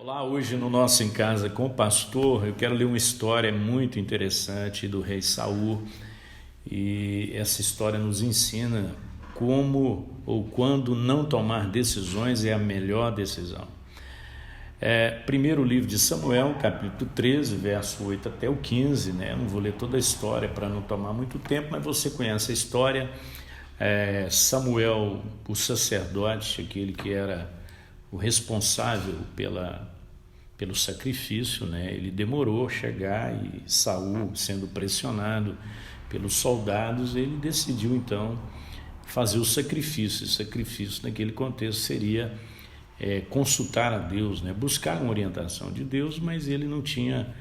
Olá, hoje no Nosso Em Casa com o Pastor, eu quero ler uma história muito interessante do rei Saul, e essa história nos ensina como ou quando não tomar decisões é a melhor decisão. Primeiro livro de Samuel, capítulo 13, verso 8 até o 15, né? Eu não vou ler toda a história para não tomar muito tempo, mas você conhece a história. Samuel, o sacerdote, aquele que era o responsável pelo sacrifício, né? Ele demorou a chegar, e Saul, sendo pressionado pelos soldados, ele decidiu então fazer o sacrifício. O sacrifício naquele contexto seria consultar a Deus, né? Buscar uma orientação de Deus, mas ele não tinha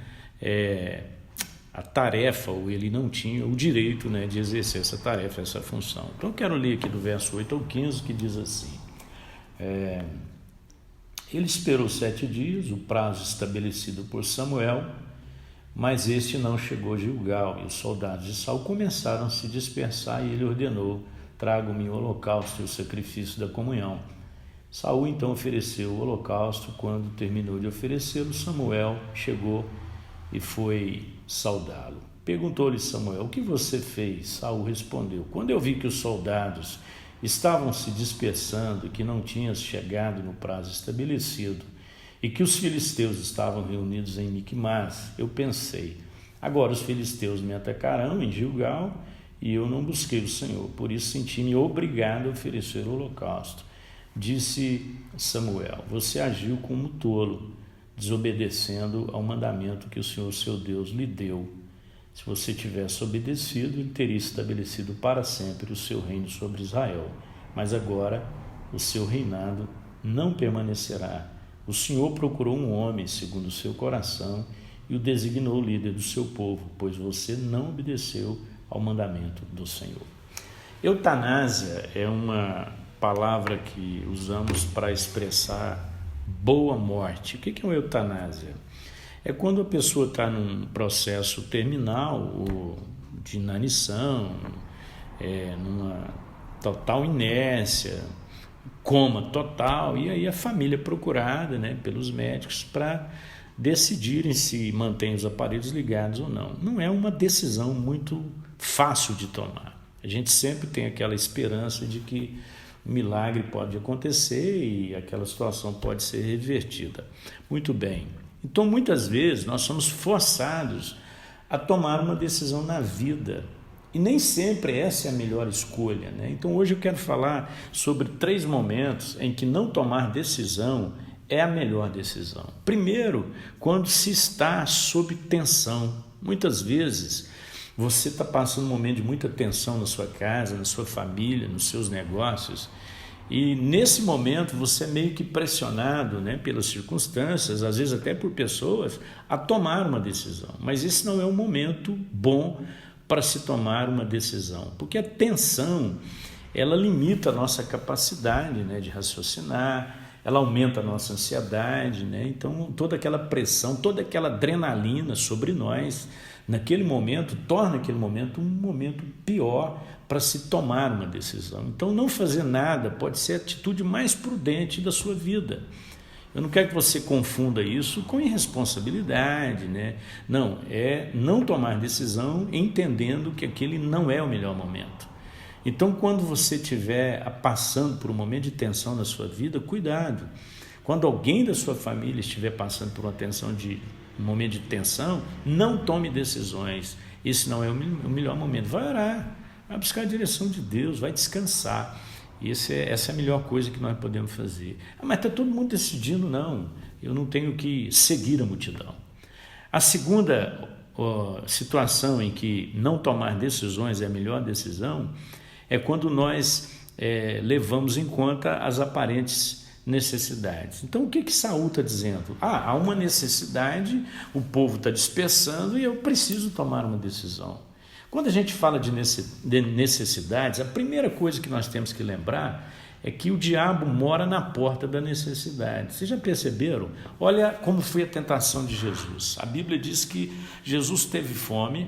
a tarefa, ou ele não tinha o direito, né, de exercer essa tarefa, essa função. Então eu quero ler aqui do verso 8 ao 15, que diz assim: ele esperou 7 dias, o prazo estabelecido por Samuel, mas este não chegou a Gilgal, e os soldados de Saul começaram a se dispersar, e ele ordenou: tragam-me o holocausto e o sacrifício da comunhão. Saul então ofereceu o holocausto. Quando terminou de oferecê-lo, Samuel chegou e foi saudá-lo. Perguntou-lhe Samuel: o que você fez? Saul respondeu: quando eu vi que os soldados estavam se dispersando e que não tinham chegado no prazo estabelecido, e que os filisteus estavam reunidos em Miquimás, eu pensei: agora os filisteus me atacarão em Gilgal, e eu não busquei o Senhor, por isso senti-me obrigado a oferecer o holocausto. Disse Samuel: você agiu como tolo, desobedecendo ao mandamento que o Senhor seu Deus lhe deu. Se você tivesse obedecido, ele teria estabelecido para sempre o seu reino sobre Israel. Mas agora o seu reinado não permanecerá. O Senhor procurou um homem segundo o seu coração e o designou líder do seu povo, pois você não obedeceu ao mandamento do Senhor. Eutanásia é uma palavra que usamos para expressar boa morte. O que é uma eutanásia? É quando a pessoa está num processo terminal ou de inanição, numa total inércia, coma total, e aí a família é procurada, né, pelos médicos para decidirem se mantém os aparelhos ligados ou não. Não é uma decisão muito fácil de tomar. A gente sempre tem aquela esperança de que um milagre pode acontecer e aquela situação pode ser revertida. Muito bem. Então, muitas vezes, nós somos forçados a tomar uma decisão na vida, e nem sempre essa é a melhor escolha, né? Então, hoje eu quero falar sobre 3 momentos em que não tomar decisão é a melhor decisão. Primeiro, quando se está sob tensão. Muitas vezes, você está passando um momento de muita tensão na sua casa, na sua família, nos seus negócios, e nesse momento você é meio que pressionado, né, pelas circunstâncias, às vezes até por pessoas, a tomar uma decisão. Mas esse não é um momento bom para se tomar uma decisão, porque a tensão, ela limita a nossa capacidade, né, de raciocinar, ela aumenta a nossa ansiedade, né? Então toda aquela pressão, toda aquela adrenalina sobre nós, naquele momento, torna aquele momento um momento pior para se tomar uma decisão. Então, não fazer nada pode ser a atitude mais prudente da sua vida. Eu não quero que você confunda isso com irresponsabilidade, né? Não, é não tomar decisão entendendo que aquele não é o melhor momento. Então, quando você estiver passando por um momento de tensão na sua vida, cuidado. Quando alguém da sua família estiver passando por um momento de tensão, não tome decisões. Esse não é o melhor momento. Vai orar, vai buscar a direção de Deus, vai descansar. Essa é a melhor coisa que nós podemos fazer. Mas está todo mundo decidindo? Não, eu não tenho que seguir a multidão. A segunda situação em que não tomar decisões é a melhor decisão é quando nós levamos em conta as aparentes necessidades. Então, o que Saul está dizendo? Há uma necessidade, o povo está dispersando e eu preciso tomar uma decisão. Quando a gente fala de necessidades, a primeira coisa que nós temos que lembrar é que o diabo mora na porta da necessidade. Vocês já perceberam? Olha como foi a tentação de Jesus. A Bíblia diz que Jesus teve fome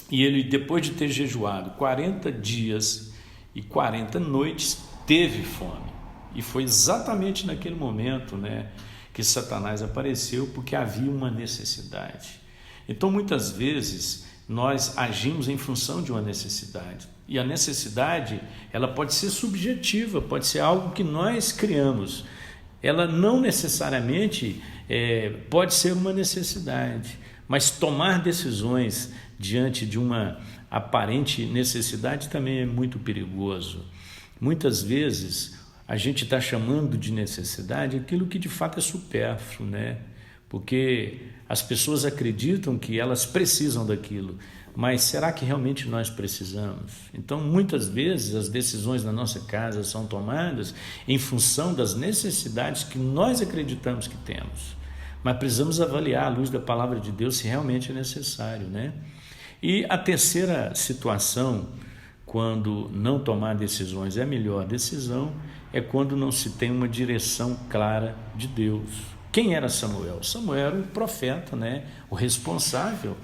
e ele, depois de ter jejuado 40 dias e 40 noites, teve fome. E foi exatamente naquele momento, né, que porque Satanás apareceu porque havia uma necessidade. Então, muitas vezes, nós agimos em função de uma necessidade. E a necessidade, ela pode ser subjetiva, pode ser algo que nós criamos. Ela não necessariamente pode ser uma necessidade, mas tomar decisões diante de uma aparente necessidade também é muito perigoso. Muitas vezes a gente está chamando de necessidade aquilo que de fato é supérfluo, né? Porque as pessoas acreditam que elas precisam daquilo, mas será que realmente nós precisamos? Então, muitas vezes as decisões na nossa casa são tomadas em função das necessidades que nós acreditamos que temos, mas precisamos avaliar à luz da palavra de Deus se realmente é necessário, né? E a terceira situação, quando não tomar decisões é a melhor decisão, é quando não se tem uma direção clara de Deus. Quem era Samuel? Samuel era o profeta, né? O responsável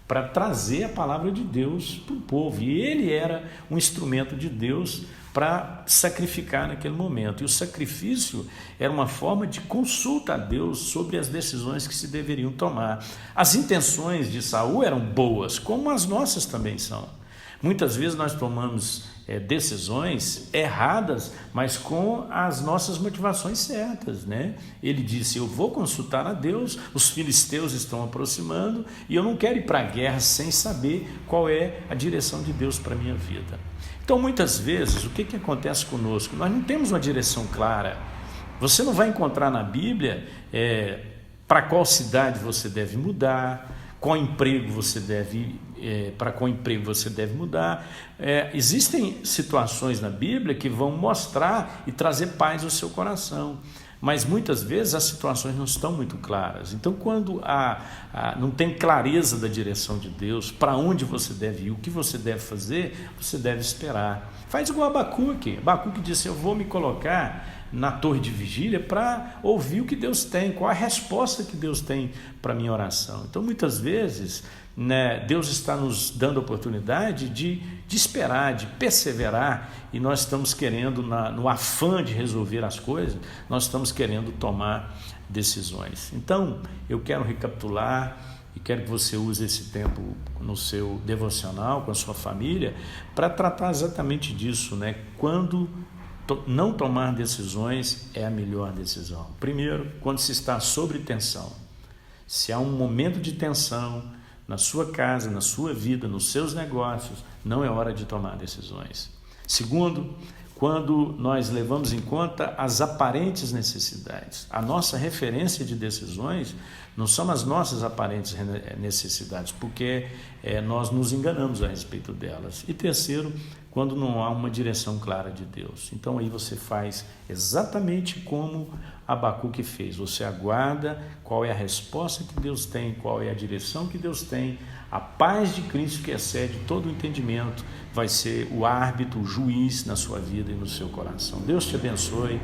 para trazer a palavra de Deus para o povo. E ele era um instrumento de Deus para sacrificar naquele momento. E o sacrifício era uma forma de consulta a Deus sobre as decisões que se deveriam tomar. As intenções de Saul eram boas, como as nossas também são. Muitas vezes nós tomamos decisões erradas, mas com as nossas motivações certas, né? Ele disse, eu vou consultar a Deus, os filisteus estão aproximando e eu não quero ir para a guerra sem saber qual é a direção de Deus para a minha vida. Então, muitas vezes, o que acontece conosco? Nós não temos uma direção clara. Você não vai encontrar na Bíblia para qual cidade você deve mudar, qual emprego você deve para qual emprego você deve mudar. Existem situações na Bíblia que vão mostrar e trazer paz ao seu coração, mas muitas vezes as situações não estão muito claras. Então, quando não tem clareza da direção de Deus, para onde você deve ir, o que você deve fazer, você deve esperar. Faz igual Abacuque. Abacuque disse, eu vou me colocar na torre de vigília para ouvir o que Deus tem, qual a resposta que Deus tem para a minha oração. Então, muitas vezes, né, Deus está nos dando a oportunidade de esperar, de perseverar, e nós estamos querendo, no afã de resolver as coisas, nós estamos querendo tomar decisões. Então, eu quero recapitular e quero que você use esse tempo no seu devocional, com a sua família, para tratar exatamente disso, né? Quando não tomar decisões é a melhor decisão. Primeiro, quando se está sob tensão. Se há um momento de tensão na sua casa, na sua vida, nos seus negócios, não é hora de tomar decisões. Segundo, quando nós levamos em conta as aparentes necessidades. A nossa referência de decisões não são as nossas aparentes necessidades, porque nós nos enganamos a respeito delas. E terceiro, quando não há uma direção clara de Deus. Então aí você faz exatamente como Abacuque fez. Você aguarda qual é a resposta que Deus tem, qual é a direção que Deus tem. A paz de Cristo que excede todo o entendimento vai ser o árbitro, o juiz na sua vida e no seu coração. Deus te abençoe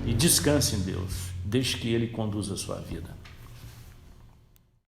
e descanse em Deus. Deixe que Ele conduza a sua vida.